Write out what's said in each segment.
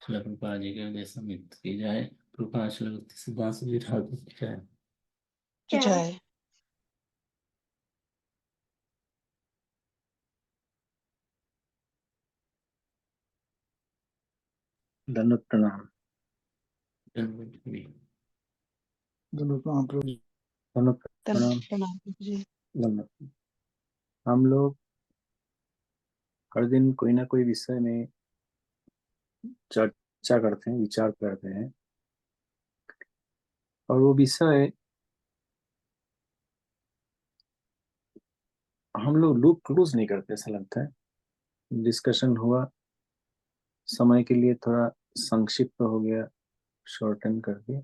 चलो प्रभुपाद जी के उद्देश्य मित्र की जाए। प्रभुपाद श्रीमती सुधांशु ठाकुर की जाए। क्या है? दंडवत प्रणाम। दंडवत भी। दंडवत प्रणाम प्रभु जी। दंडवत प्रणाम। प्रणाम प्रभु जी। दंडवत। हम लोग हर दिन कोई ना कोई विषय में चर्चा करते हैं, विचार करते हैं, और वो विषय हम लोग लूप क्लोज नहीं करते, ऐसा लगता है। डिस्कशन हुआ, समय के लिए थोड़ा संक्षिप्त हो गया, शॉर्टन करके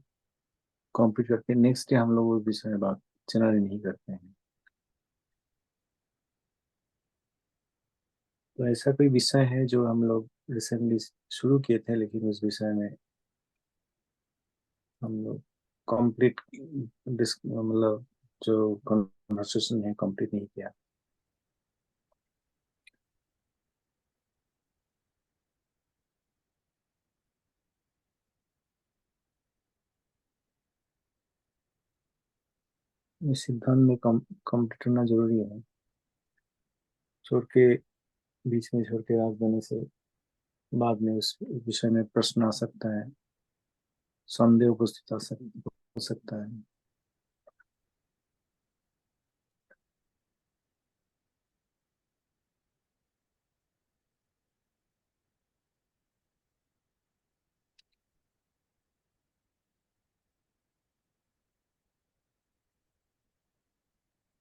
कंप्लीट करके नेक्स्ट डे हम लोग उस विषय में बात चर्चा नहीं करते हैं। तो ऐसा कोई विषय है जो हम लोग रिसेंटली शुरू किए थे, लेकिन उस विषय में हम लोग कंप्लीट मतलब जो कन्वर्सेशन है कंप्लीट नहीं किया। इस सिद्धांत में कंप्लीट करना जरूरी है। छोड़ के बीच में छोड़ के रात देने से बाद में उस विषय में प्रश्न आ सकता है, संदेह उपस्थित हो सकता है।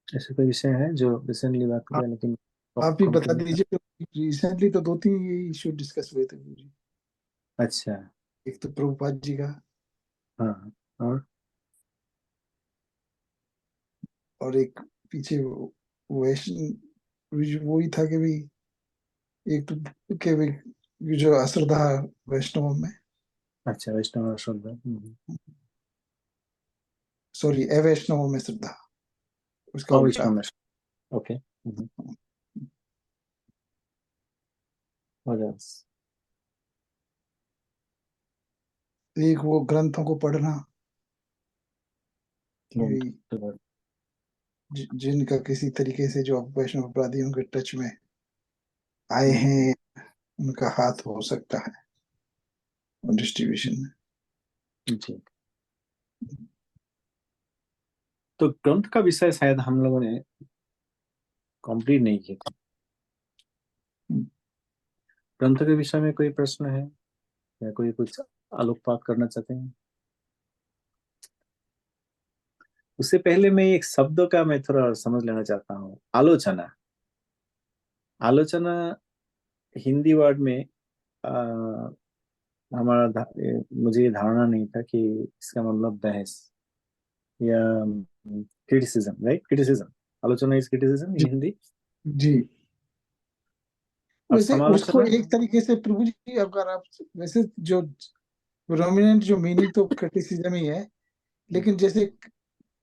ऐसे कोई विषय है जो रिसेंटली बात किया लेकिन आप भी बता complete- दीजिए। रिसेंटली तो 2-3 ये इशू डिस्कस हुए थे प्रभु जी। अच्छा। एक तो प्रभुपाद जी का, हाँ, और एक पीछे वैष्णव वो ही था कि भी एक तो के भी जो अश्रद्धा वैष्णव में, अच्छा, वैष्णव श्रद्धा। सॉरी अवैष्णव में श्रद्धा, उसका हाँ, उल्टा। वैष्णव में। ओके। एक वो ग्रंथों को पढ़ना कि जिनका किसी तरीके से जो वैष्णव अपराधियों के टच में आए हैं उनका हाथ हो सकता है डिस्ट्रीब्यूशन में। जी। तो ग्रंथ का विषय शायद हम लोगों ने कंप्लीट नहीं किया था। ग्रंथ के विषय में कोई प्रश्न है या कोई कुछ आलोकपात करना चाहते हैं? उससे पहले मैं एक शब्द का मैं थोड़ा समझ लेना चाहता हूँ। आलोचना। आलोचना हिंदी वर्ड में आ, मुझे ये धारणा नहीं था कि इसका मतलब बहस या क्रिटिसिज्म, राइट? क्रिटिसिज्म, आलोचना इज क्रिटिसिज्म इन जी हिंदी। जी। और वैसे उसको समालोचना। एक तरीके से प्रभु जी, अगर आप वैसे जो प्रोमिनेंट जो मीनिंग तो क्रिटिसिज्म ही है, लेकिन जैसे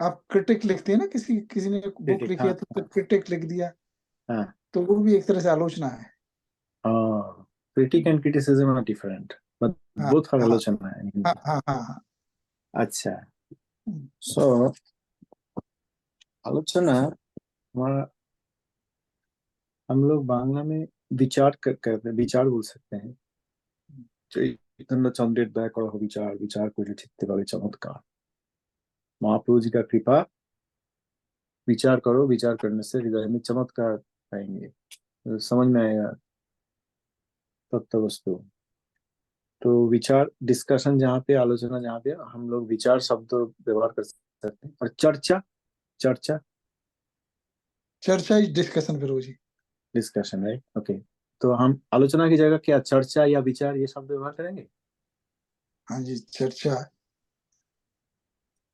आप क्रिटिक लिखते हैं ना, किसी किसी ने बुक क्रिटिक, लिखी है हाँ तो क्रिटिक लिख दिया, हाँ तो वो भी एक तरह से आलोचना है। हाँ। Critic and criticism are different, but हाँ बोथ आर हाँ आलोचना है in हाँ हिंदी। हाँ हाँ हाँ। अच्छा। सो आलोचना हमारा, हम लोग बांग्ला में विचार करते हैं, विचार बोल सकते हैं। चैतन्य दया करो विचार, विचार করে চিত্তে পাবে चमत्कार। महाप्रभु जी का कृपा, विचार करो, विचार करने से हृदय में चमत्कार पाएंगे, तो समझ में आएगा तत्व वस्तु। तो विचार डिस्कशन जहाँ पे, आलोचना जहाँ पे हम लोग विचार शब्द व्यवहार कर सकते हैं। और चर्चा, चर्चा चर्चा is discussion Prabhu ji. Discussion, right? Okay. तो हम आलोचना की जगह क्या चर्चा या विचार ये शब्द व्यवहार करेंगे? हाँ जी, चर्चा।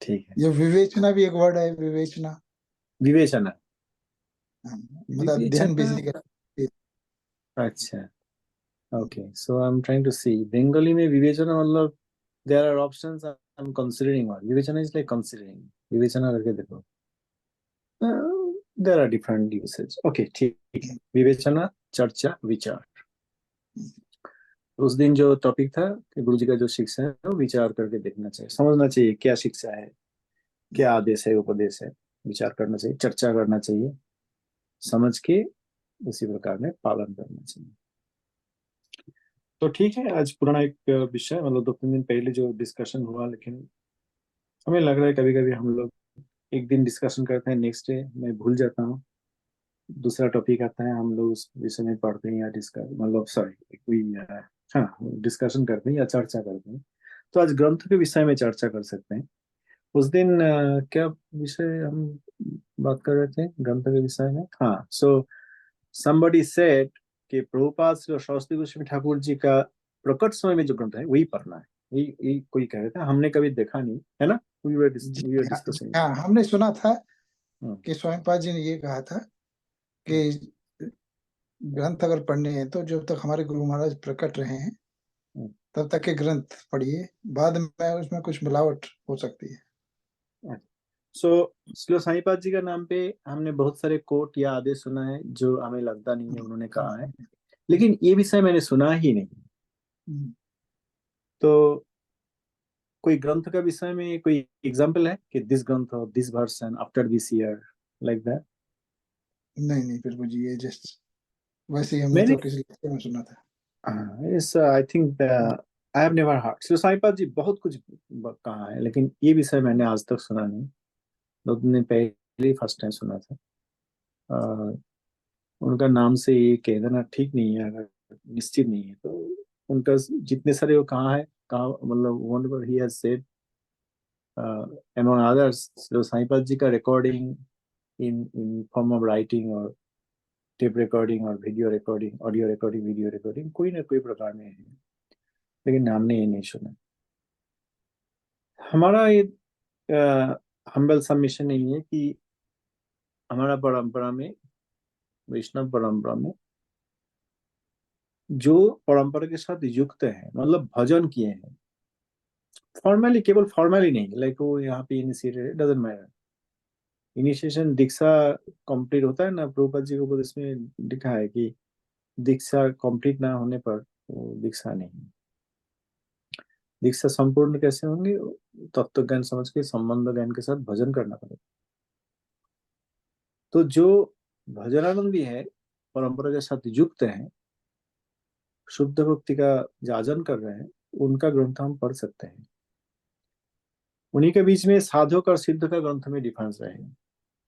ठीक है। ये विवेचना भी एक वर्ड है, विवेचना। विवेचना। मतलब ध्यान विवेचना। बेसिकली। अच्छा, okay. So I am trying to see Bengali में विवेचना मतलब there are options, I am considering one. विवेचना इज लाइक कंसीडरिंग, विवेचना करके देखो। There are different usage. Okay, ठीक है। विवेचना, चर्चा, विचार। उस दिन जो टॉपिक था कि गुरु जी का जो शिक्षा है वो विचार करके देखना चाहिए, समझना चाहिए क्या शिक्षा है, क्या आदेश है, उपदेश है, विचार करना चाहिए, चर्चा करना चाहिए, समझ के उसी प्रकार में पालन करना चाहिए। तो ठीक है, आज पुराना एक विषय, मतलब 2-3 दिन पहले जो डिस्कशन हुआ, लेकिन हमें लग रहा है कभी कभी हम लोग एक दिन डिस्कशन करते हैं, नेक्स्ट डे मैं भूल जाता हूँ, दूसरा टॉपिक आता है, हम लोग उस विषय में पढ़ते हैं या डिस्कस मतलब सॉरी कोई हाँ डिस्कशन करते हैं या चर्चा करते हैं। तो आज ग्रंथ के विषय में चर्चा कर सकते हैं। उस दिन क्या विषय हम बात कर रहे थे ग्रंथ के विषय में? हाँ, सो somebody said कि प्रभुपाद श्री सरस्वती गोस्वामी ठाकुर जी का प्रकट समय में जो ग्रंथ है वही पढ़ना है। ये कोई कह रहा था, हमने कभी देखा नहीं है ना, we were discussing। हाँ, हमने सुना था हम्म, कि स्वामीपाद जी ने ये कहा था कि ग्रंथ अगर पढ़ने हैं तो जब तक हमारे गुरु महाराज प्रकट रहे हैं हम्म, तब तक के ग्रंथ पढ़िए, बाद में उसमें कुछ मिलावट हो सकती है। सो श्री साईपाद जी का नाम पे हमने बहुत सारे कोट या आदेश सुना है जो हमें लगता नहीं है उन्होंने कहा है, लेकिन ये विषय मैंने सुना ही नहीं। हम्म, तो कोई ग्रंथ का विषय में कोई एग्जांपल है कि दिस ग्रंथ और this version after this year like that? नहीं प्रभु जी, ये जस्ट वैसे ही हमने मैंने तो किसी लेक्चर में सुना था। इस I think I have never heard. Shri Saipad ji बहुत कुछ कहा है, लेकिन ये विषय मैंने आज तक सुना नहीं। 2 दिन पहले फर्स्ट टाइम सुना था। अ, उनका नाम से ये कह देना ठीक नहीं है, अगर निश्चित नहीं है तो उनका जितने सारे वो कहा मतलब whatever he has said, among others तो साईपाद जी का recording in form of writing और टेप रिकॉर्डिंग और video recording, audio recording, video recording कोई ना कोई प्रकार में है, लेकिन हमने ये नहीं सुना। हमारा ये हम्बल सबमिशन नहीं है कि हमारा परंपरा में, वैष्णव परंपरा में जो परंपरा के साथ युक्त है, मतलब भजन किए हैं फॉर्मली, केवल फॉर्मली नहीं, लाइक वो यहाँ पे initiated doesn't matter, initiation Diksha complete होता है ना, प्रभुपाद जी को इसमें लिखा है कि दीक्षा कंप्लीट ना होने पर वो दीक्षा नहीं। दीक्षा संपूर्ण कैसे होंगे? तत्व ज्ञान समझ के संबंध ज्ञान के साथ भजन करना पड़ेगा। तो जो भजनानंदी है, परंपरा के साथ युक्त है, शुद्ध भक्ति का जाजन कर रहे हैं, उनका ग्रंथ हम पढ़ सकते हैं। उन्हीं के बीच में साधक और सिद्ध का ग्रंथ में डिफरेंस रहेगा।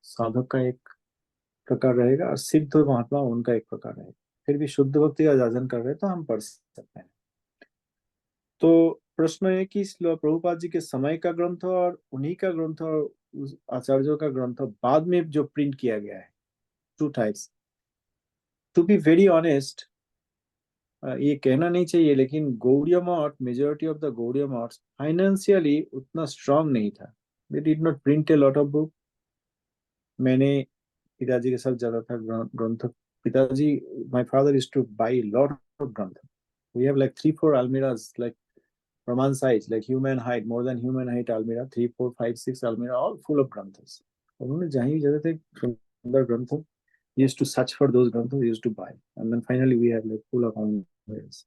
साधक का एक प्रकार रहेगा और सिद्ध महात्मा उनका एक प्रकार रहेगा। फिर भी शुद्ध भक्ति का जाजन कर रहे हैं तो हम पढ़ सकते हैं। तो प्रश्न है कि प्रभुपाद जी के समय का ग्रंथ और उन्हीं का ग्रंथ और उस आचार्यों का ग्रंथ बाद में जो प्रिंट किया गया है, two types. To be very honest, ये कहना नहीं चाहिए, लेकिन गौड़िया मठ, मेजोरिटी ऑफ द गौड़िया मठ फाइनेंशियली उतना स्ट्रांग नहीं था। They did not print a lot of book. मैंने पिताजी के साथ ज्यादा था ग्रंथ। पिताजी, my father used to buy lot of ग्रंथ। We have like 3-4 almiras, like Raman size, like human height, more than human height almira, 3, 4, 5, 6 almira, all full of granthas. उन्होंने जहाँ भी जाते थे सुंदर ग्रंथ, used to search for those granthas, used to buy, and then finally we have like full of almiras.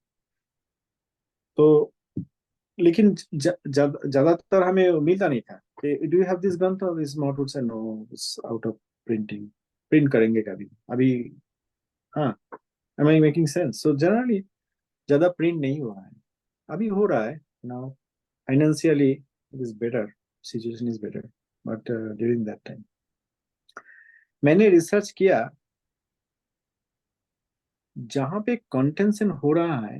तो लेकिन ज्यादातर हमें मिलता नहीं था कि डू यू हैव दिस ग्रंथ, और is not would say no, it's out of printing, print करेंगे कभी अभी। हाँ, am I making sense? So generally ज्यादा प्रिंट नहीं हो रहा है, अभी हो रहा है now. Financially it is better, situation is better, but during that time मैंने रिसर्च किया, जहां पे कंटेंशन हो रहा है,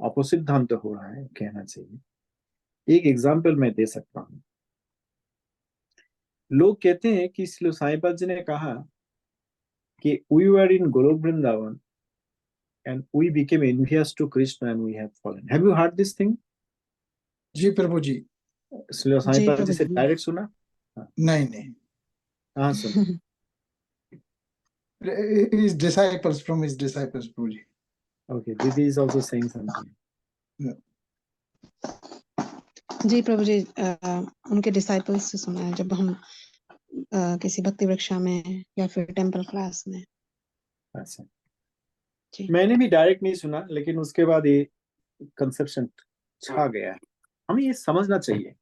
अपोजिट धाम तो हो रहा है कहना चाहिए। एक एग्जांपल मैं दे सकता हूँ। लोग कहते हैं कि श्री साईपाद जी ने कहा कि we were in Golok Vrindavan and we became envious to Krishna and we have fallen. Have you heard this thing? जी प्रभु जी। श्री जी साईपाद जी प्रभु से जी। डायरेक्ट सुना? हाँ, नहीं कहाँ सुना? his disciples, from his disciples Prabhu ji. Okay, Didi is also saying something. जी प्रभु जी, उनके disciples से सुना है, जब हम किसी भक्ति वृक्षा में या फिर टेम्पल क्लास में। अच्छा, जी मैंने भी डायरेक्ट नहीं सुना, लेकिन उसके बाद ये कंसेप्शन छा गया है। हमें ये समझना चाहिए,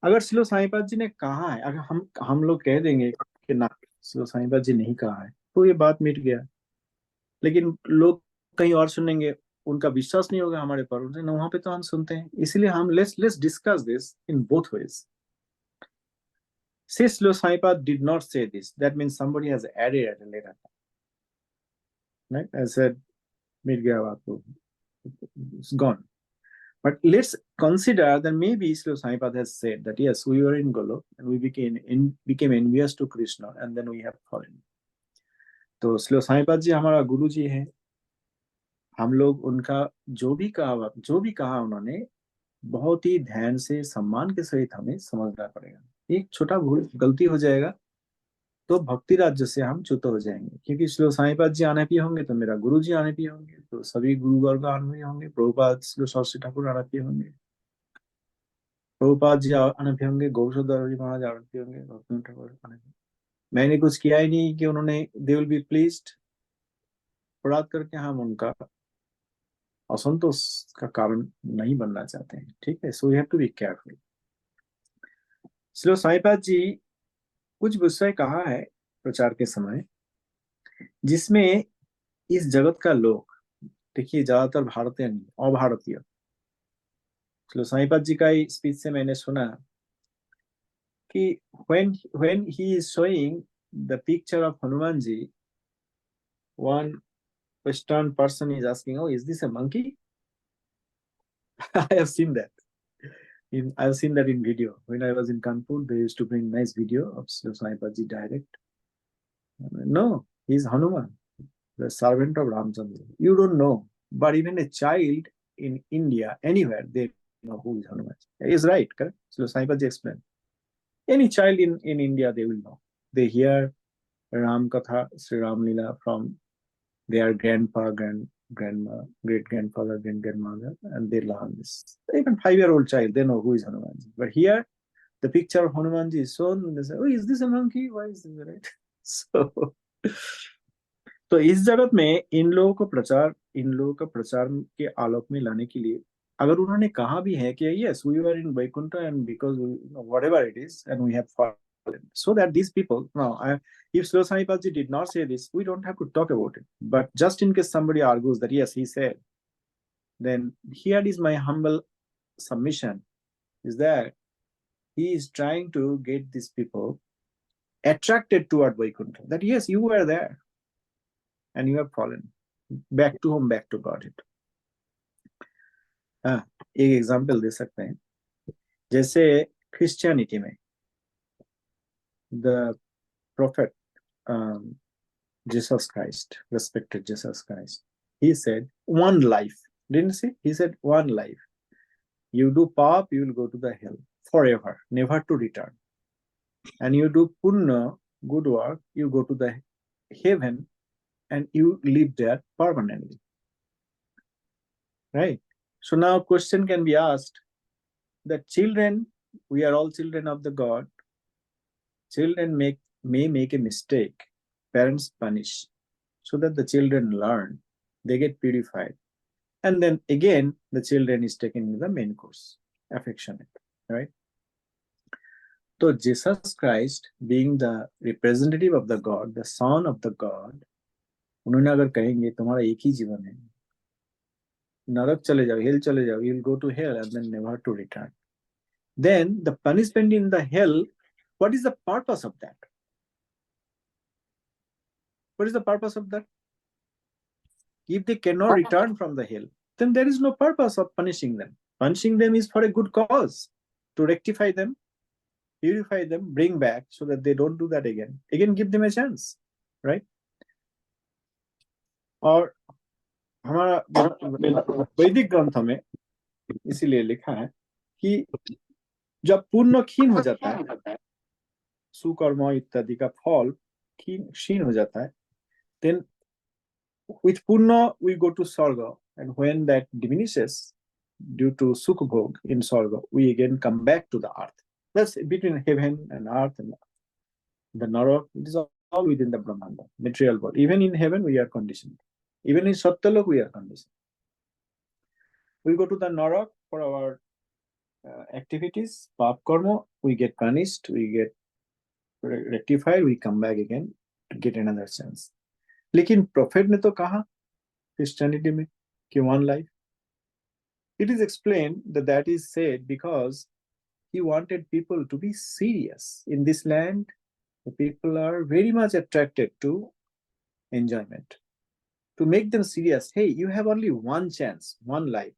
अगर श्रील साईपाद जी ने कहा है, अगर हम लोग कह देंगे कि ना श्रील साईपाद जी नहीं कहा है, तो ये बात मिट गया। लेकिन लोग कहीं और सुनेंगे, उनका विश्वास नहीं होगा हमारे पर, वहां पे तो हम सुनते हैं। इसलिए हम let's discuss this in both ways. Since Srila Saipad did not say this, that means somebody has added at a later time. Right? I said, it's gone. But let's consider that maybe Srila Saipad has said that yes, we were in Golok and we became envious to Krishna and then we have fallen. तो Srila Saipad जी हमारा गुरु जी है, हम लोग उनका जो भी कहा उन्होंने बहुत ही ध्यान से सम्मान के सहित हमें समझना पड़ेगा। एक छोटा भूल गलती हो जाएगा तो भक्ति राज्य से हम च्युत हो जाएंगे, क्योंकि श्री साईपाद जी आने भी होंगे तो मेरा गुरु जी आने भी होंगे, तो सभी गुरु वर्ग आने भी होंगे, प्रभुपाद श्री सरस्वती ठाकुर आने भी होंगे, प्रभुपाद जी आने भी होंगे, गौरदास जी महाराज आने भी होंगे, भक्ति ठाकुर आने भी। मैंने कुछ किया ही नहीं कि उन्होंने दे विल बी प्लीज्ड अपराध करके हम उनका असंतोष का कारण नहीं बनना चाहते हैं। ठीक है, so we have to be careful. Shri Saipad ji कुछ विषय कहा है प्रचार के समय, जिसमें इस जगत का लोग, देखिए ज्यादातर भारतीय नहीं, अभारतीय, श्री साईपाद जी का स्पीच से मैंने सुना कि when he is showing the picture of Hanuman ji, one Western person is asking, oh, is this a monkey? I have seen that. I've seen that in video. When I was in Kanpur, they used to bring nice video of Sri Saipad ji direct. No, he's Hanuman, the servant of Ramchandra. You don't know, but even a child in India, anywhere, they know who is Hanuman. He's right, correct? So Saipad ji explained. Any child in India, they will know. They hear Ram Katha, Sri Ram Leela from their grandpa, grandma, great grandfather, great grandmother, and they learn this. Even 5-year-old child, they know who is Hanumanji. But here, the picture of Hanumanji is shown, and they say, oh, is this a monkey? Why is this, right? So, तो इस जगत में इन लोगों का प्रचार के आलोक में लाने के लिए अगर उन्होंने कहा भी है कि yes, we were in Vaikuntha and because whatever it is, and we have fallen, so that these people, if Srila Saipad ji did not say this, we don't have to talk about it. But just in case somebody argues that yes, he said, then here is my humble submission, is that he is trying to get these people attracted toward Vaikuntha, that yes, you were there and you have fallen back to home, back to Godhead. एक example दे सकते हैं, जैसे Christianity में the prophet Jesus Christ, respected Jesus Christ, he said one life, didn't he? He said one life. You do pap, you will go to the hell forever, never to return. And you do punna, good work, you go to the heaven and you live there permanently. Right? So now question can be asked that children, we are all children of the God. Children may make a mistake. Parents punish so that the children learn, they get purified. And then again, the children is taken in the main course, affectionate, right? So Jesus Christ, being the representative of the God, the son of the God, उन्होंने अगर कहेंगे तुम्हारा एक ही जीवन है, नरक चले जाओ, hell चले जाओ, you'll go to hell and then never to return. Then the punishment in the hell, what is the purpose of that? What is the purpose of that? If they cannot return from the hell, then there is no purpose of punishing them. Punishing them is for a good cause, to rectify them, purify them, bring back so that they don't do that again. Again, give them a chance, right? और हमारा वैदिक ग्रंथ में इसीलिए लिखा है कि जब पुण्य क्षीण हो जाता है, सुकर्म इत्यादि का फल क्षीण हो जाता है, then with punya we go to sarga, and when that diminishes due to sukha bhog in sarga, we again come back to the earth. That's between heaven and earth and the narak. It is all within the brahmanda, material world. Even in heaven we are conditioned. Even in Satyalok, we are conditioned. We go to the Narak for our activities, Pap Karma, we get punished, we get rectified, we come back again to get another chance. लेकिन prophet ने तो कहा Christianity में कि one life. It is explained that that is said because he wanted people to be serious. In this land, the people are very much attracted to enjoyment. To make them serious, hey, you have only one chance, one life.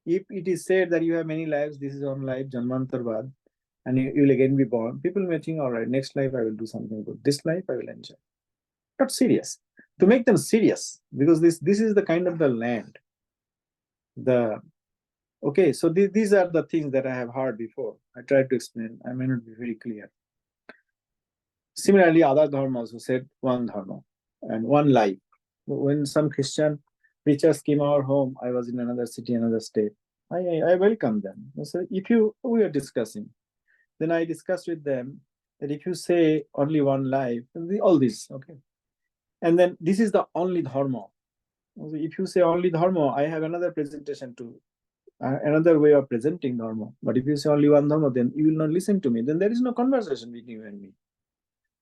If it is said that you have many lives, this is one life, Janmantar, and you will again be born, people may think, all right, next life I will do something good. This life I will enjoy. Not serious. To make them serious, because this is the kind of the land. Okay, so these are the things that I have heard before. I tried to explain. I may not be very clear. Similarly, other dharma also said one dharma and one life. When some Christian preachers came our home, I was in another city, another state. I welcomed them. So we are discussing. Then I discussed with them that if you say only one life, all this, okay. And then this is the only dharma. So if you say only dharma, I have another presentation too, another way of presenting dharma. But if you say only one dharma, then you will not listen to me. Then there is no conversation between you and me.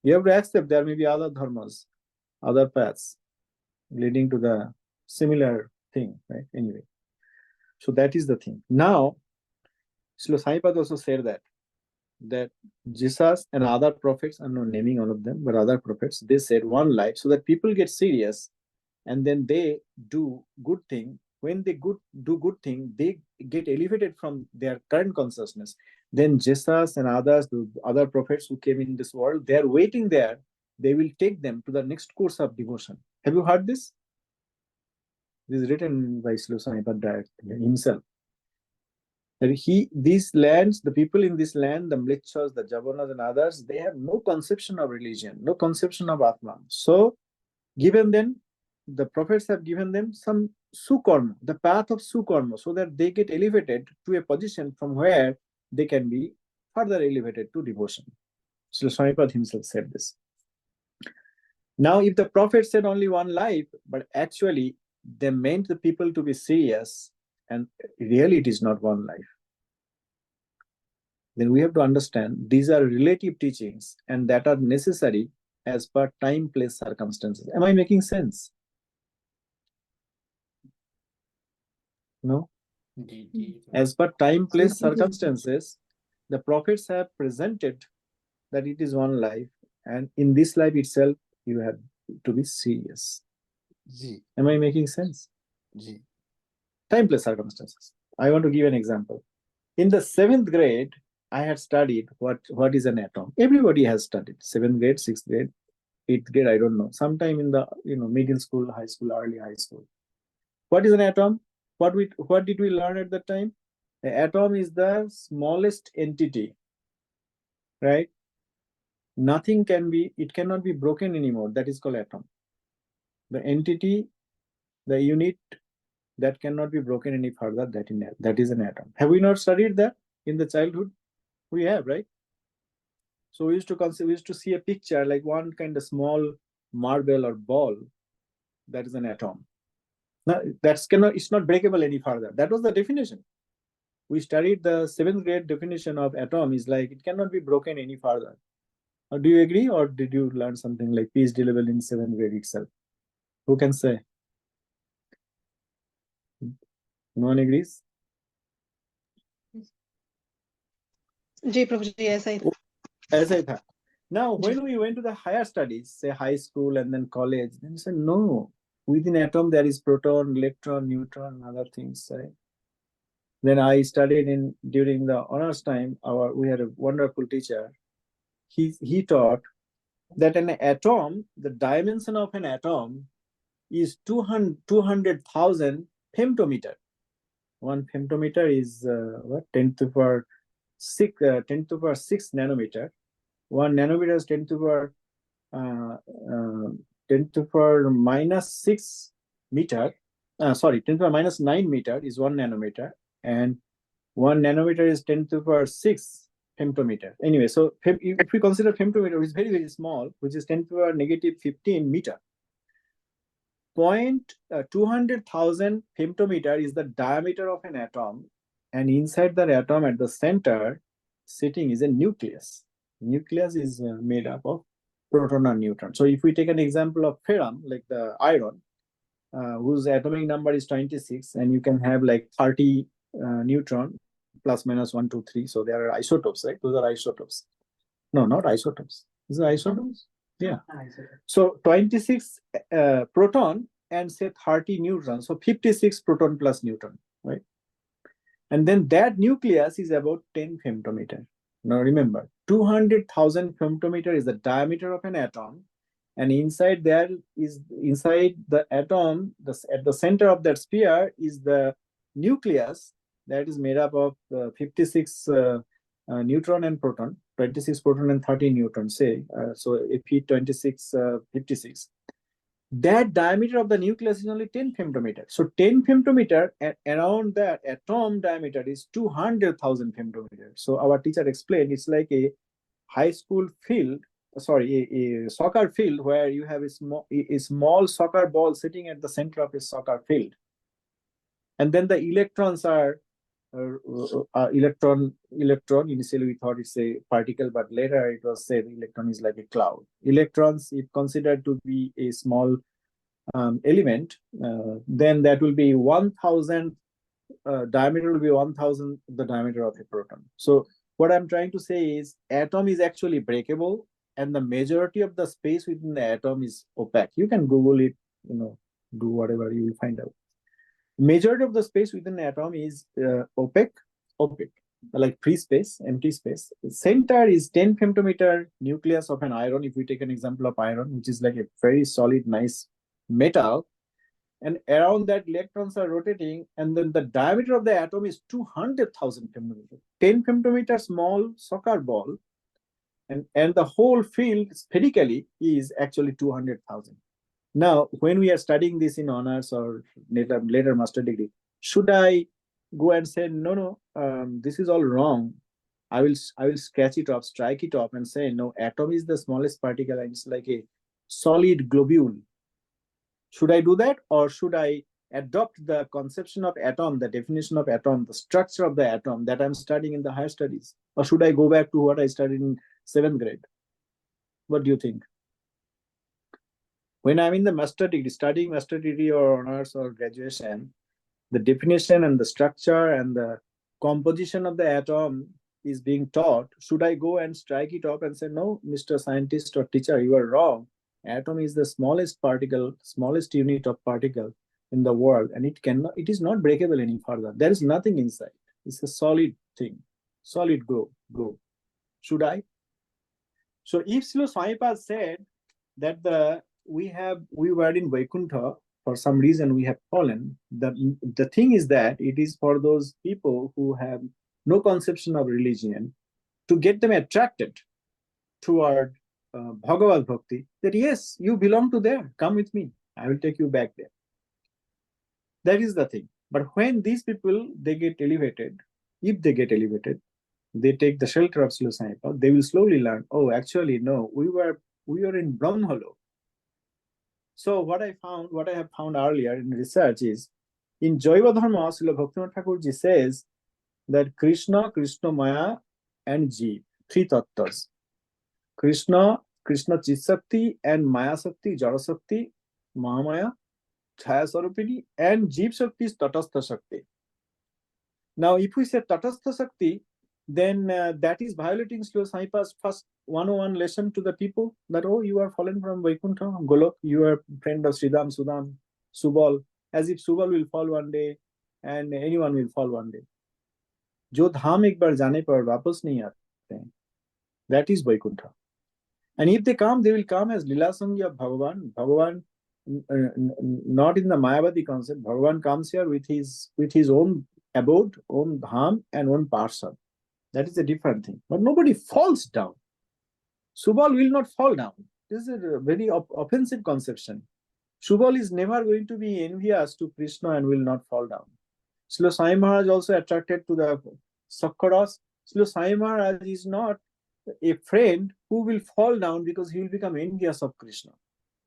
You have to accept there may be other dharmas, other paths leading to the similar thing, right? Anyway, so that is the thing. Now, Srila Sai Prabhupada also said that Jesus and other prophets, I'm not naming all of them, but other prophets, they said one life so that people get serious and then they do good thing. When they do good thing, they get elevated from their current consciousness. Then Jesus and others, the other prophets who came in this world, they are waiting there. They will take them to the next course of devotion. Have you heard this? This is written by Srila Sai Prabhupada himself. That these lands, the people in this land, the Mlechas, the Javanas and others, they have no conception of religion, no conception of Atman. So, given them, the prophets have given them some sukarma, the path of sukarma, so that they get elevated to a position from where they can be further elevated to devotion. So Swami Prabhupada himself said this. Now, if the prophet said only one life, but actually they meant the people to be serious, and really it is not one life, then we have to understand these are relative teachings and that are necessary as per time, place, circumstances. Am I making sense? No? As per time, place, circumstances, the prophets have presented that it is one life, and in this life itself, you have to be serious. Am I making sense? Time, place, circumstances. I want to give an example. In the 7th grade, I had studied what is an atom. Everybody has studied 7th grade, 6th grade, 8th grade, I don't know. Sometime in the middle school, high school, early high school. What is an atom? What did we learn at that time? The atom is the smallest entity, right? Nothing it cannot be broken anymore. That is called atom. The entity, the unit that cannot be broken any further, that is an atom. Have we not studied that in the childhood? We have, right? So we used to see a picture like one kind of small marble or ball. That is an atom. Now, it's not breakable any further. That was the definition. We studied the 7th grade definition of atom is like it cannot be broken any further. Do you agree, or did you learn something like PhD level in 7th grade itself? Who can say? No one agrees? जी प्रभु जी ऐसा ही था. As I thought. Now, when we went to the higher studies, say high school and then college, then we said, no, within atom there is proton, electron, neutron, and other things, right? Then I studied during the honors time, we had a wonderful teacher. He taught that an atom, the dimension of an atom is 200,000 femtometer. One femtometer is 10 to the power 6 nanometer. 1 nanometer is 10 to the power minus 6 meter. 10 to the power minus 9 meter is 1 nanometer, and 1 nanometer is 10 to the power 6 femtometer. Anyway, so if we consider femtometer, which is very, very small, which is 10 to the power negative 15 meter. 200,000 femtometer is the diameter of an atom, and inside the atom at the center sitting is a nucleus. Nucleus is made up of proton and neutron. So if we take an example of ferrum, like the iron, whose atomic number is 26, and you can have like 30 neutron, plus minus 1, 2, 3. So there are isotopes, right? Those are isotopes. No, not isotopes. These are isotopes. Yeah. So 26 proton and say 30 neutrons. So 56 proton plus neutron, right? And then that nucleus is about 10 femtometer. Now remember, 200,000 femtometer is the diameter of an atom, and inside there is, inside the atom, at the center of that sphere is the nucleus that is made up of 56 neutron and proton, 26 proton and 30 neutron, say. So if he 26, 56. That diameter of the nucleus is only 10 femtometer. So 10 femtometer, around that atom diameter is 200,000 femtometer. So our teacher explained it's like a high school field, sorry, a soccer field where you have a small soccer ball sitting at the center of a soccer field. And then the electrons are electron. Initially we thought it's a particle, but later it was said the electron is like a cloud. Electrons, if considered to be a small element, then that will be 1,000, diameter will be 1,000 the diameter of a proton. So what I'm trying to say is atom is actually breakable, and the majority of the space within the atom is opaque. You can Google it, do whatever you will find out. Majority of the space within the atom is opaque, like free space, empty space. The center is 10 femtometer nucleus of an iron. If we take an example of iron, which is like a very solid, nice metal, and around that electrons are rotating, and then the diameter of the atom is 200,000 femtometer. 10 femtometer small soccer ball, and the whole field spherically is actually 200,000. Now, when we are studying this in honors or later master degree, should I go and say, no, this is all wrong? I will sketch it off, strike it off, and say, no, atom is the smallest particle, and it's like a solid globule. Should I do that, or should I adopt the conception of atom, the definition of atom, the structure of the atom that I'm studying in the higher studies? Or should I go back to what I studied in 7th grade? What do you think? When I'm in the master degree, studying master degree or honors or graduation, the definition and the structure and the composition of the atom is being taught. Should I go and strike it off and say, no, Mr. Scientist or teacher, you are wrong. Atom is the smallest particle, smallest unit of particle in the world, and it is not breakable any further. There is nothing inside. It's a solid thing, solid globe. Should I? So if Srila Swamipad said that we were in Vaikuntha, for some reason we have fallen, the thing is that it is for those people who have no conception of religion, to get them attracted toward Bhagavad Bhakti, that yes, you belong to there, come with me, I will take you back there. That is the thing. But when these people, they get elevated, if they get elevated, they take the shelter of Srila Swamipad, they will slowly learn, oh, actually, no, we were in Brahmalo. So what I have found earlier in research is, in Jaiva Dharma, Srila Bhaktivinoda Thakurji says that Krishna, Maya, and Jeev, 3 tattvas. Krishna Chit-Shakti, and Maya Shakti, Jara Shakti, Mahamaya, Chaya Sarupini, and Jeev Shakti is Tatastha Shakti. Now, if we say Tatastha Shakti, then that is violating Srila Swamipad's first 101 lesson to the people, that, oh, you are fallen from Vaikuntha, Golok, you are friend of Sridham, Sudam, Subal, as if Subal will fall one day and anyone will fall one day. Jo dham ek bar jane par vapas nahi aate, that is Vaikuntha. And if they come, they will come as Lila Sanghi of Bhagavan. Bhagavan, not in the Mayavadi concept, Bhagavan comes here with his own abode, own dham, and own parsad. That is a different thing. But nobody falls down. Subal will not fall down. This is a very offensive conception. Subal is never going to be envious to Krishna and will not fall down. Srila Sai Maharaj also attracted to the Sakkaras. Srila Sai Maharaj is not a friend who will fall down because he will become envious of Krishna.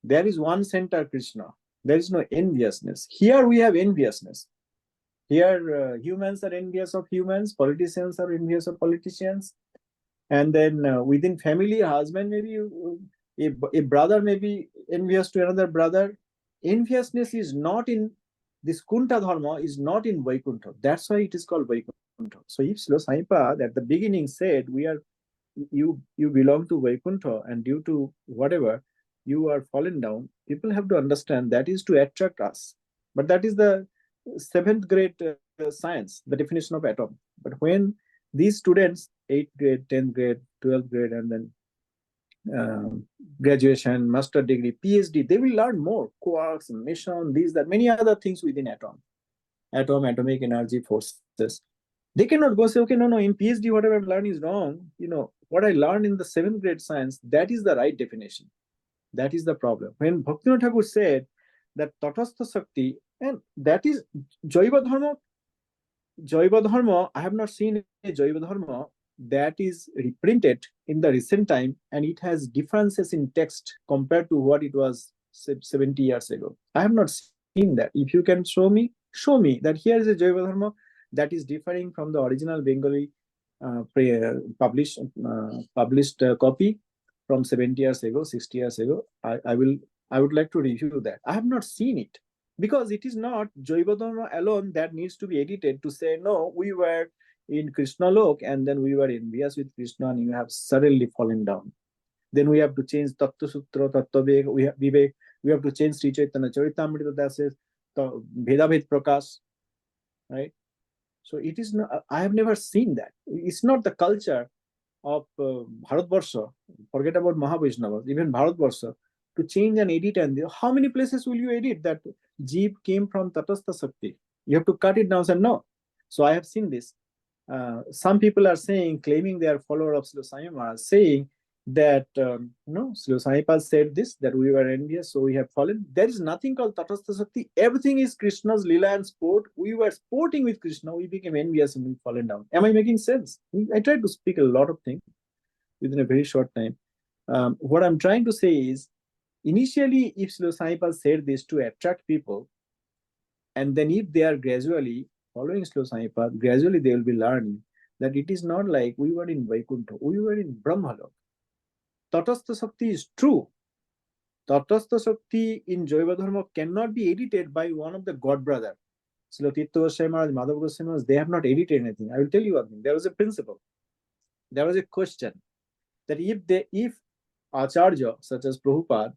There is one center Krishna. There is no enviousness. Here we have enviousness. Here humans are envious of humans, politicians are envious of politicians, and then within family, a husband maybe a brother may be envious to another brother. Enviousness is not in this Kunta Dharma, is not in Vaikuntha. That's why it is called Vaikuntha. So if Srila Sai Prabhupada at the beginning said, you belong to Vaikuntha, and due to whatever you are fallen down, people have to understand that is to attract us. But that is the 7th grade science, the definition of atom. But when these students, 8th grade, 10th grade, 12th grade, and then graduation, master degree, PhD, they will learn more quarks, meson, these, that, many other things within atom, atomic energy, forces. They cannot go say, okay, no, in PhD, whatever I've learned is wrong. What I learned in the 7th grade science, that is the right definition. That is the problem. When Bhaktivinoda Thakur said that Tatastha Shakti, and that is Jaiva Dharma, I have not seen a Jaiva Dharma that is reprinted in the recent time, and it has differences in text compared to what it was 70 years ago. I have not seen that. If you can show me that here is a Jaiva Dharma that is differing from the original Bengali published copy from 70 years ago, 60 years ago, I would like to review that. I have not seen it, because it is not Jaiva Dharma alone that needs to be edited to say, no, we were in Krishna Lok and then we were envious with Krishna and you have suddenly fallen down. Then we have to change Tattva Sutra, Tattva Vivek, we have to change Sri Chaitanya Charitamrita Das's Bheda Bhed Prakash, right? So it is not, I have never seen that. It's not the culture of Bharatvarsha, forget about Mahavaishnavas, even Bharatvarsha, to change and edit. And how many places will you edit that Jeev came from Tatastha Shakti? You have to cut it down and say, no. So I have seen this. Some people are saying, claiming they are followers of Srila Sai Maharaj, saying that, Srila Sai Prabhupada said this, that we were envious, so we have fallen. There is nothing called Tatastha Shakti. Everything is Krishna's Leela and sport. We were sporting with Krishna, we became envious and we fallen down. Am I making sense? I tried to speak a lot of things within a very short time. What I'm trying to say is, initially, if Srila Sai Prabhupada said this to attract people, and then if they are gradually following Srila Sai Prabhupada, gradually they will be learning that it is not like we were in Vaikuntha, we were in Brahmalok. Tatastha Shakti is true. Tatastha Shakti in Jaiva Dharma cannot be edited by one of the god brother. Srila Tirtha Goswami Maharaj, Madhava Goswami Maharaj, they have not edited anything. I will tell you one thing. There was a principle. There was a question that if Acharya, such as Prabhupada,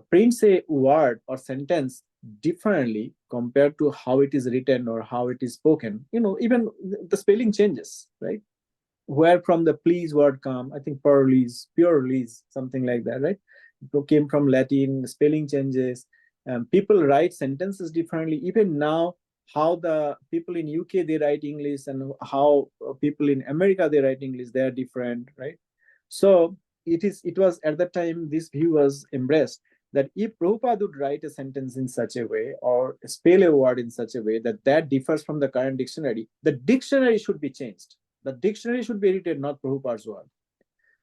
prints a word or sentence differently compared to how it is written or how it is spoken, even the spelling changes, right? Where from the please word come, I think pure release, something like that, right? It came from Latin, spelling changes. People write sentences differently. Even now, how the people in UK, they write English, and how people in America, they write English, they are different, right? So it was at that time, this view was embraced, that if Prabhupada would write a sentence in such a way or spell a word in such a way that differs from the current dictionary, the dictionary should be changed. The dictionary should be edited, not Prabhupada's word.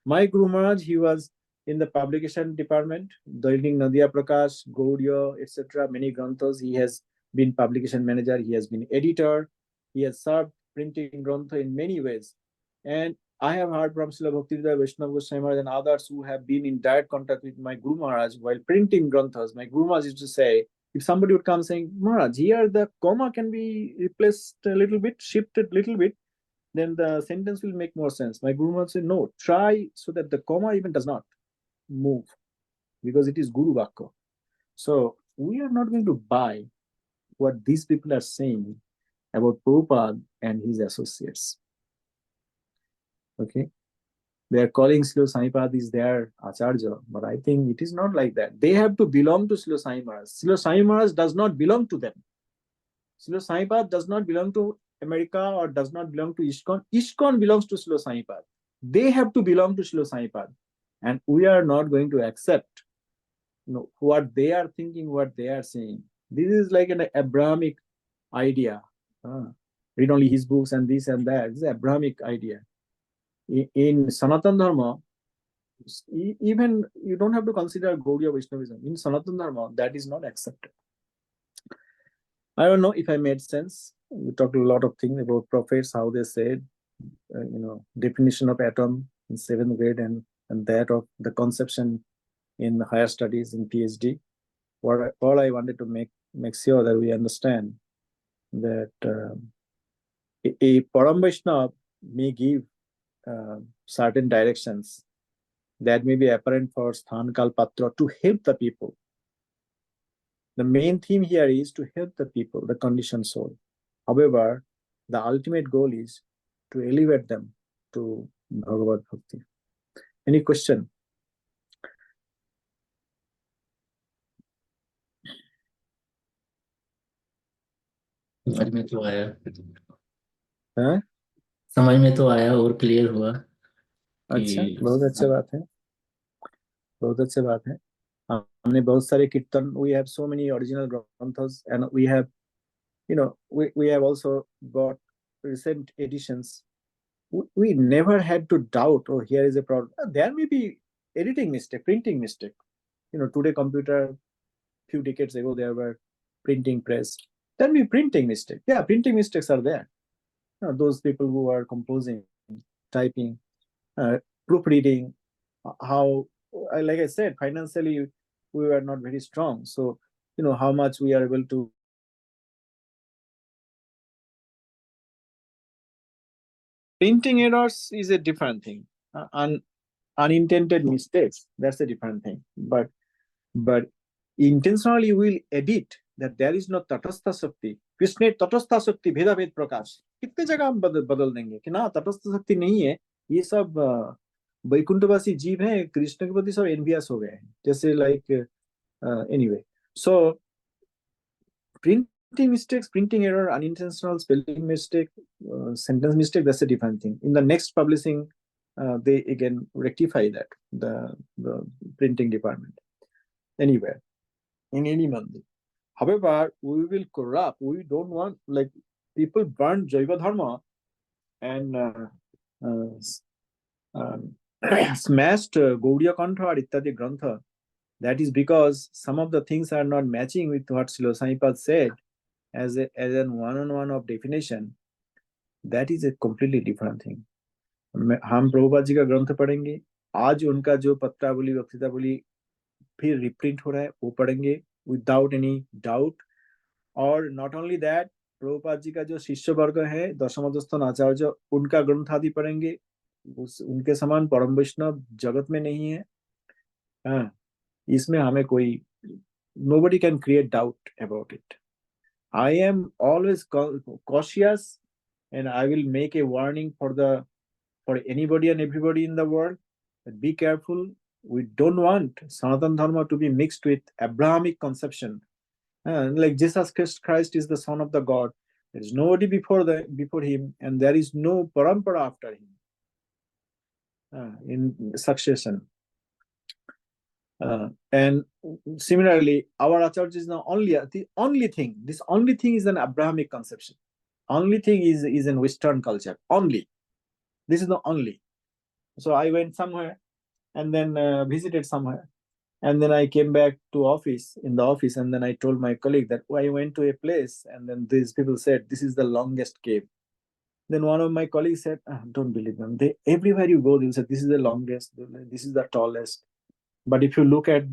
My Guru Maharaj, he was in the publication department, Dainik Nadia Prakash, Gauriya, etc. Many granthas. He has been publication manager, he has been editor, he has served printing grantha in many ways. And I have heard from Srila Bhaktivedanta Vaishnava Goswami Maharaj and others who have been in direct contact with my Guru Maharaj while printing granthas. My Guru Maharaj used to say, if somebody would come saying, Maharaj, here the comma can be replaced a little bit, shifted a little bit, then the sentence will make more sense. My Guru Maharaj said, no, try so that the comma even does not move, because it is Guru Vakya. So we are not going to buy what these people are saying about Prabhupada and his associates. Okay, they are calling Srila Sai Prabhupada is their Acharya, but I think it is not like that. They have to belong to Srila Sai Maharaj. Srila Sai Maharaj does not belong to them. Srila Sai Prabhupada does not belong to America or does not belong to ISKCON. ISKCON belongs to Srila Sai Prabhupada. They have to belong to Srila Sai Prabhupada. And we are not going to accept what they are thinking, what they are saying. This is like an Abrahamic idea. Read only his books and this and that. It's an Abrahamic idea. In Sanatana Dharma, Even you don't have to consider Gaudiya Vaishnavism. In Sanatana Dharma, that is not accepted. I don't know if I made sense. We talked a lot of things about prophets, how they said, definition of atom in 7th grade and that of the conception in higher studies in PhD. All I wanted to make sure that we understand that a Param Vaishnava may give certain directions that may be apparent for Sthan Kal Patra to help the people. The main theme here is to help the people, the conditioned soul. However, the ultimate goal is to elevate them to Bhagavad Bhakti. Any question? समझ में तो आया हाँ? समझ में तो आया और क्लियर हुआ अच्छा, कि बहुत अच्छी बात है, बहुत अच्छी बात है। हमने बहुत सारे कीर्तन, we have so many original granthas and we have we have also got recent editions. We never had to doubt, oh, here is a problem. There may be editing mistake, printing mistake. Today computer, few decades ago there were printing press. There may be printing mistake. Yeah, printing mistakes are there. Those people who are composing, typing, proofreading, how, like I said, financially we were not very strong. So, how much we are able to printing errors is a different thing. Unintended mistakes, that's a different thing. But intentionally we'll edit that there is no tatastha shakti. Krishna tatastha shakti bheda bhed prakash. कितने जगह हम बदल देंगे कि ना तटस्थ शक्ति नहीं है, ये सब वैकुंठवासी जीव हैं, कृष्ण के प्रति सब एनवियस हो गए हैं, जैसे like anyway. So printing mistakes, printing error, unintentional spelling mistake, sentence mistake, that's a different thing. In the next publishing, they again rectify that, the printing department. Anywhere, in any mandir. However, we will corrupt. We don't want, like, people burn Jaiva Dharma and smashed Gaudiya Kantha or Ittadi Grantha. That is because some of the things are not matching with what Srila Saipad said as an one-on-one of definition. That is a completely different thing. हम प्रभुपाद जी का ग्रंथ पढ़ेंगे, आज उनका जो पत्रावली वक्तृतावली फिर reprint हो रहा है वो पढ़ेंगे without any doubt. और not only that, Prabhupada ji का जो शिष्य वर्ग है दशमदस्थान आचार्य, उनका ग्रंथ आदि पढ़ेंगे, उनके समान परम वैष्णव जगत में नहीं है। हाँ, इसमें हमें कोई, nobody can create doubt about it. I am always cautious, and I will make a warning for anybody and everybody in the world. Be careful. We don't want Sanatana Dharma to be mixed with Abrahamic conception. Like Jesus Christ is the Son of the God. There is nobody before him, and there is no parampara after him in succession. And similarly, our Acharya is the only thing. This only thing is an Abrahamic conception. Only thing is in Western culture. Only. This is the only. So I went somewhere and then visited somewhere. And then I came back to in the office, and then I told my colleague that I went to a place, and then these people said, this is the longest cave. Then one of my colleagues said, don't believe them. Everywhere you go, they'll say, this is the longest, this is the tallest. But if you look at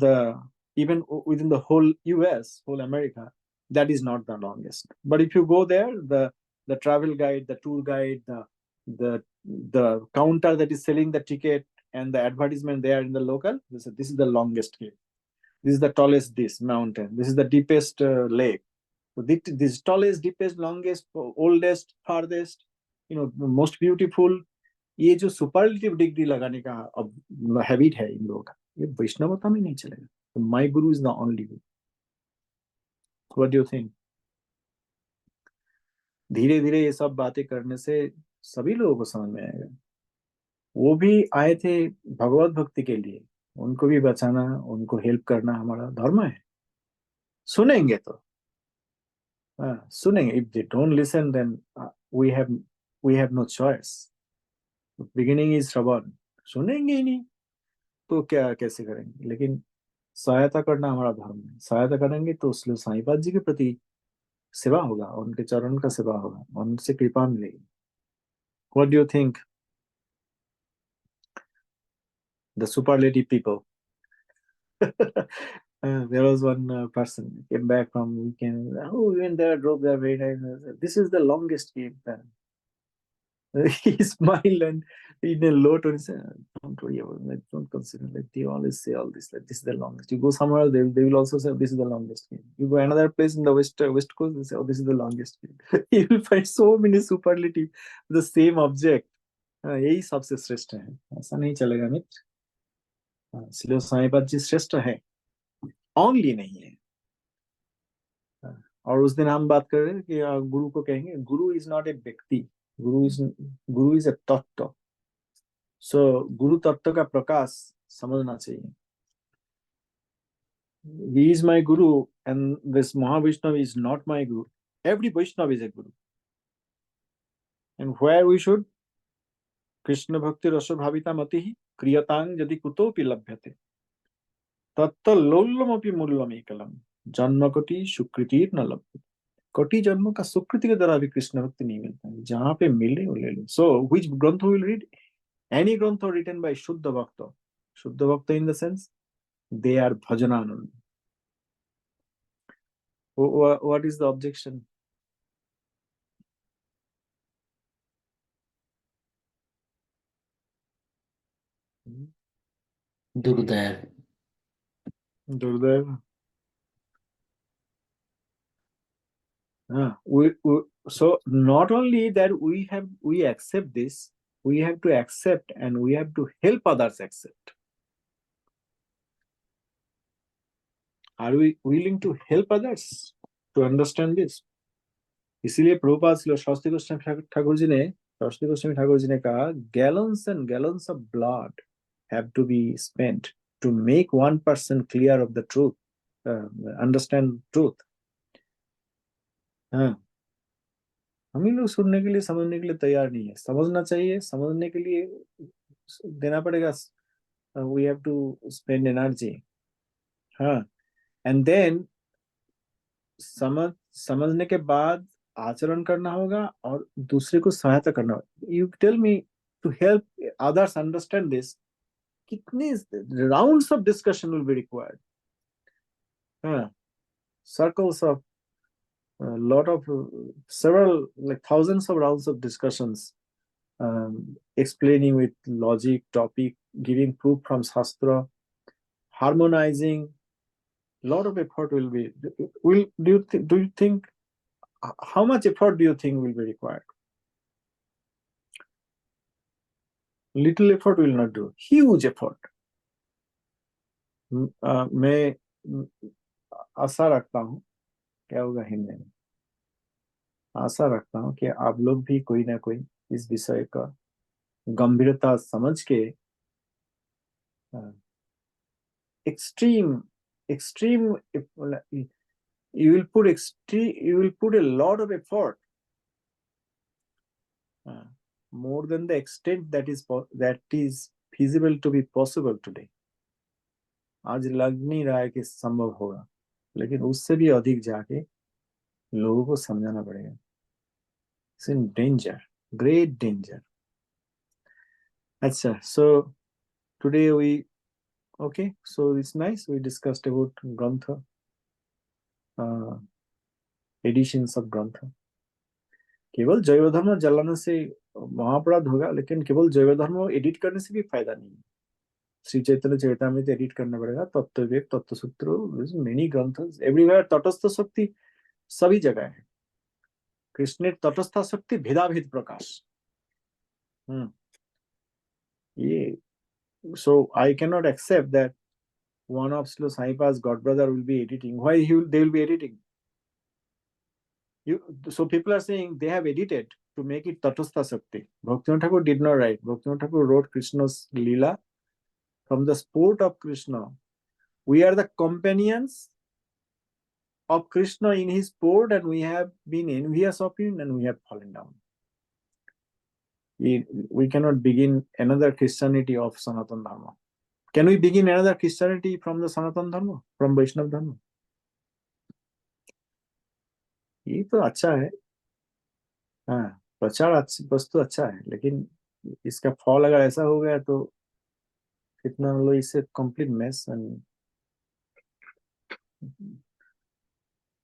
even within the whole US, whole America, that is not the longest. But if you go there, the travel guide, the tour guide, the counter that is selling the ticket, and the advertisement there in the local, they say, this is the longest cave. This is the tallest mountain. This is the deepest lake. So this tallest, deepest, longest, oldest, farthest, most beautiful. ये जो superlative degree लगाने का habit है इन लोगों का, ये वैष्णवता में नहीं चलेगा. My Guru is the only Guru. What do you think? धीरे धीरे ये सब बातें करने से सभी लोगों को समझ में आएगा. वो भी आए थे भगवत भक्ति के लिए, उनको भी बचाना, उनको हेल्प करना हमारा धर्म है. सुनेंगे तो सुनेंगे. If they don't listen then we have no choice. Beginning is श्रवण. सुनेंगे ही नहीं. तो क्या कैसे करेंगे, लेकिन सहायता करना हमारा धर्म है। सहायता करेंगे तो श्री साईपाद जी के प्रति सेवा होगा, उनके चरण का सेवा होगा, उनसे कृपा मिलेगी। What do you think the superlative people? There was one person came back from weekend. Oh, we went there, drove there very nice. I said, this is the longest game. He smiled and in a low tone he said, "Don't worry about it. Don't consider it. They always say all this. Like this is the longest. You go somewhere else, they will also say this is the longest game. You go another place in the west coast, they say, oh, this is the longest game." You will find so many superlative the same object. यही सबसे श्रेष्ठ है, ऐसा नहीं चलेगा मित्र। श्री साईपाद जी श्रेष्ठ है, only नहीं है। और उस दिन हम बात कर रहे हैं कि गुरु को कहेंगे, गुरु इज नॉट ए व्यक्ति, गुरु इज ए तत्व। सो गुरु तत्व का प्रकाश समझना चाहिए। He is my guru and this Mahavishnu is not my guru. Every Vaishnava is a guru. And where we should Krishna bhakti rasa bhavita matihi kriyatang jadi kutopi labhyate tatta lollam api mullam ekalam janma koti sukritir na labhyate। कोटि जन्मों का सुकृति के द्वारा भी कृष्ण भक्ति नहीं मिलता है, जहां पे मिले वो ले लो। सो व्हिच ग्रंथ विल रीड? एनी ग्रंथ रिटन बाय शुद्ध भक्त in the sense they are bhajananand। What is the objection? दुर्दैव। Durdev। So not only that we accept this, we have to accept and we have to help others accept। Are we willing to help others to understand this? इसीलिए प्रभुपाद श्री सरस्वती गोस्वामी ठाकुर जी ने कहा, gallons and gallons of blood have to be spent to make one person clear of the truth, understand truth। हाँ, हम लोग सुनने के लिए समझने के लिए तैयार नहीं है। समझना चाहिए, समझने के लिए देना पड़ेगा। we have to spend energy। हाँ, and then समझने के बाद आचरण करना होगा और दूसरे को सहायता करना होगा। You tell me, to help others understand this, कितने rounds of discussion will be required? Circles of lot of several, like thousands of rounds of discussions, explaining with logic, topic, giving proof from Shastra, harmonizing. Lot of effort will be. Do you think how much effort do you think will be required? Little effort will not do. Huge effort। मैं आशा रखता हूँ, क्या होगा हिंदी में, आशा रखता हूँ कि आप लोग भी कोई ना कोई इस विषय का गंभीरता समझ के extreme you will put a lot of effort, more than the extent that is feasible to be possible today। आज लग नहीं रहा है कि संभव होगा, लेकिन उससे भी अधिक जाके लोगों को समझाना पड़ेगा। It's in danger, great danger। अच्छा, so today okay, so it's nice we discussed about Grantha, editions of Grantha। केवल जैव धर्म जलाने से महापराध होगा, लेकिन केवल जैव धर्म एडिट करने से भी फायदा नहीं है। श्री चैतन्य चरितामृत एडिट करना पड़ेगा, तत्व विवेक, तत्व सूत्र, मेनी ग्रंथ्स एवरीवेयर। तटस्थ शक्ति सभी जगह है। कृष्ण तटस्थ शक्ति भेदाभेद प्रकाश। ये so I cannot accept that one of Srila Saipa's godbrother will be editing. Why they will be editing? So people are saying they have edited to make it Tatastha Shakti. Bhaktivinoda Thakur did not write. Bhaktivinoda Thakur wrote Krishna's Leela from the sport of Krishna. We are the companions of Krishna in his sport, and we have been envious of him and we have fallen down। We cannot begin another Christianity of Sanatana Dharma। Can we begin another Christianity from the Sanatan Dharma, from Vaishnav Dharma? ये तो अच्छा है, हाँ, प्रचार वस्तु अच्छा है, लेकिन इसका फॉल अगर ऐसा हो गया तो कितना लोग इससे complete mess and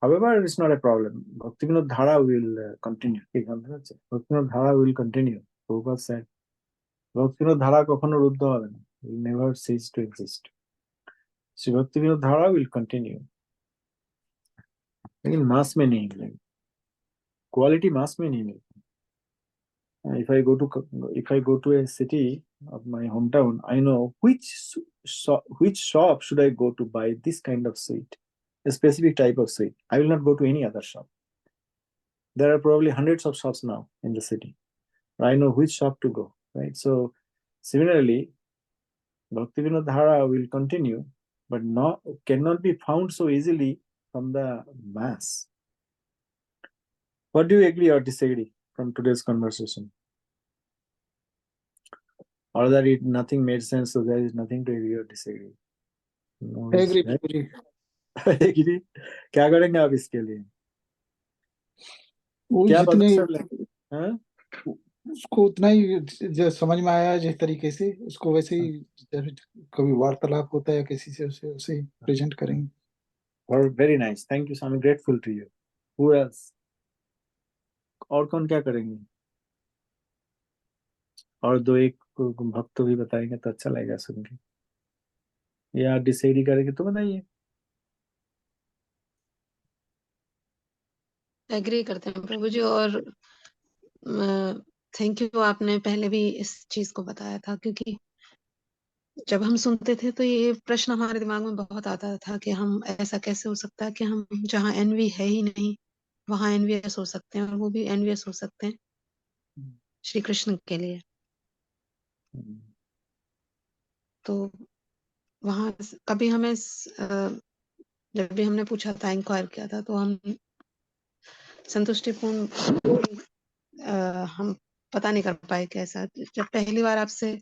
however it's not a problem. Bhaktivinoda Dhara will continue. Bhaktivinoda Dhara will continue. Prabhupada said Bhaktivinoda Dhara কখনো রুদ্ধ হবে না, will never cease to exist. So Bhaktivinoda Dhara will continue. लेकिन मास में नहीं मिलेगा, क्वालिटी मास में नहीं मिलेगा. If I go to a city of my hometown, I know which shop should I go to buy this kind of sweet, a specific type of sweet. I will not go to any other shop. There are probably hundreds of shops now in the city. I know which shop to go, right? So similarly, Bhaktivinoda Dhara will continue, but cannot be found so easily from the mass. What do you agree or disagree from today's conversation? Or that nothing made sense, so there is nothing to agree or disagree? No, I agree, right? Prabhuji. Agree? क्या करेंगे आप इसके लिए? वो क्या जितने पता चल हाँ? उसको उतना ही जो समझ में आया जिस तरीके से उसको वैसे ही जैसे कभी वार्तालाप होता है या किसी से उसे ही प्रेजेंट करेंगे. Or very nice. Thank you, so I'm grateful to you. Who else? और कौन क्या करेंगे? और दो एक भक्त भी बताएंगे तो अच्छा लगेगा सुन के. या डिसाइड करेंगे तो बताइए. एग्री करते हैं प्रभु जी. और थैंक यू, आपने पहले भी इस चीज को बताया था, क्योंकि जब हम सुनते थे तो ये प्रश्न हमारे दिमाग में बहुत आता था कि हम ऐसा कैसे हो सकता है कि हम जहाँ एनवी है ही नहीं वहां एनवीएस हो सकते हैं, और वो भी एनवीएस हो सकते हैं श्री कृष्ण के लिए. तो वहां कभी हमें जब भी हमने पूछा था, इंक्वायर किया था, तो हम संतुष्टिपूर्ण हम पता नहीं कर पाए कैसा. जब पहली बार आपसे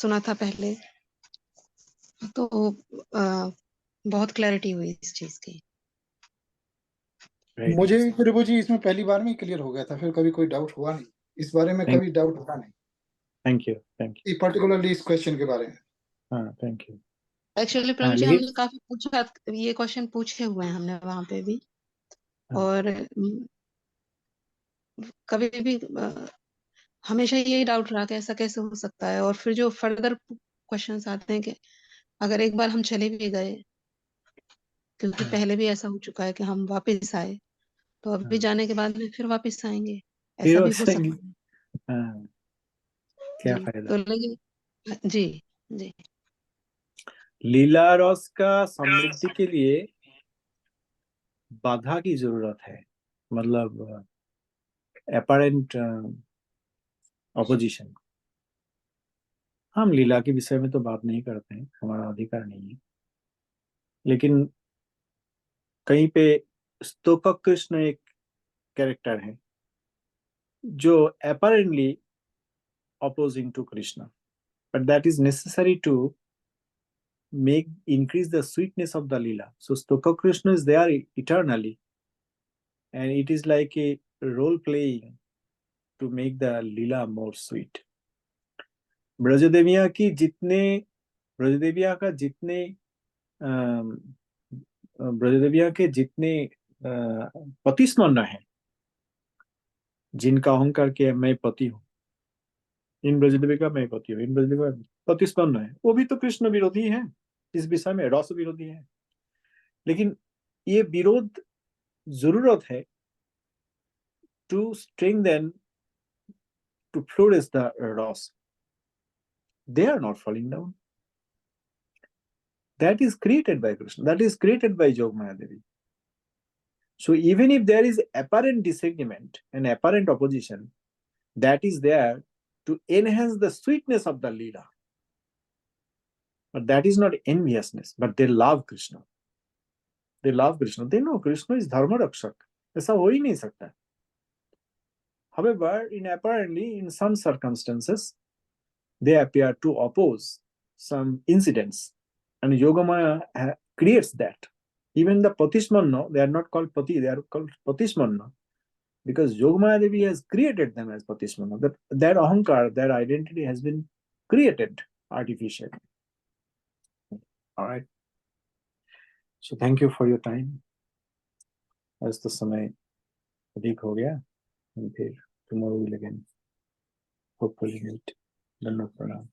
सुना था पहले, तो बहुत क्लैरिटी हुई इस चीज की. मुझे प्रभु जी इसमें पहली बार में क्लियर हो गया था, फिर कभी कोई डाउट हुआ नहीं इस बारे में. कभी डाउट हुआ नहीं. Thank you. पर्टिकुलरली इस क्वेश्चन के बारे में. हाँ, थैंक यू. एक्चुअली प्रभु जी हमने काफी पूछा, ये क्वेश्चन पूछे हुए हैं हमने वहां पे भी. और कभी भी हमेशा यही डाउट रहा कि ऐसा कैसे हो सकता है. और फिर जो फर्दर क्वेश्चंस आते हैं कि अगर एक बार हम चले भी गए, क्योंकि पहले भी ऐसा हो चुका है कि हम वापस आए, तो अभी जाने के बाद में फिर वापस आएंगे, ऐसा भी हो सकता है. क्या फायदा. तो लेकिन जी लीला रस का समृद्धि के लिए बाधा की जरूरत है, मतलब अपरेंट ऑपोजिशन. हम लीला के विषय में तो बात नहीं करते हैं, हमारा अधिकार नहीं है. लेकिन कहीं पे स्तोपक कृष्ण एक कैरेक्टर है जो apparently opposing to Krishna, but that is necessary to increase the sweetness of the lila. So Stoka Krishna is there eternally, and it is like a role playing to make the lila more sweet. ब्रजदेविया के जितने पतिस्मरण है, जिनका अहंकार के मैं पति हूँ, इन ब्रजदेवी का मैं पति हूँ, इन ब्रजदेवी का प्रतिस्पन्न है, वो भी तो कृष्ण विरोधी है. इस विषय में रस विरोधी है. लेकिन ये विरोध जरूरत है to strengthen, to flourish the रस. They are not falling down. That is created by Krishna. That is created by Jogmaya Devi. So even if there is apparent disagreement and apparent opposition, that is there to enhance the sweetness of the Leela. But that is not enviousness, but they love Krishna. They love Krishna. They know Krishna is Dharma Rakshak. ऐसा हो ही नहीं सकता. However, in some circumstances, they appear to oppose some incidents, and Yogamaya creates that. Even the Patismanna, they are not called Pati, they are called Patismanna, because Yogamaya Devi has created them as Patismanna. That Ahankar, that identity has been created artificially. All right. So thank you for your time. As the समय अधिक हो गया, and फिर tomorrow we'll again hopefully meet. Dhanwad Pranam.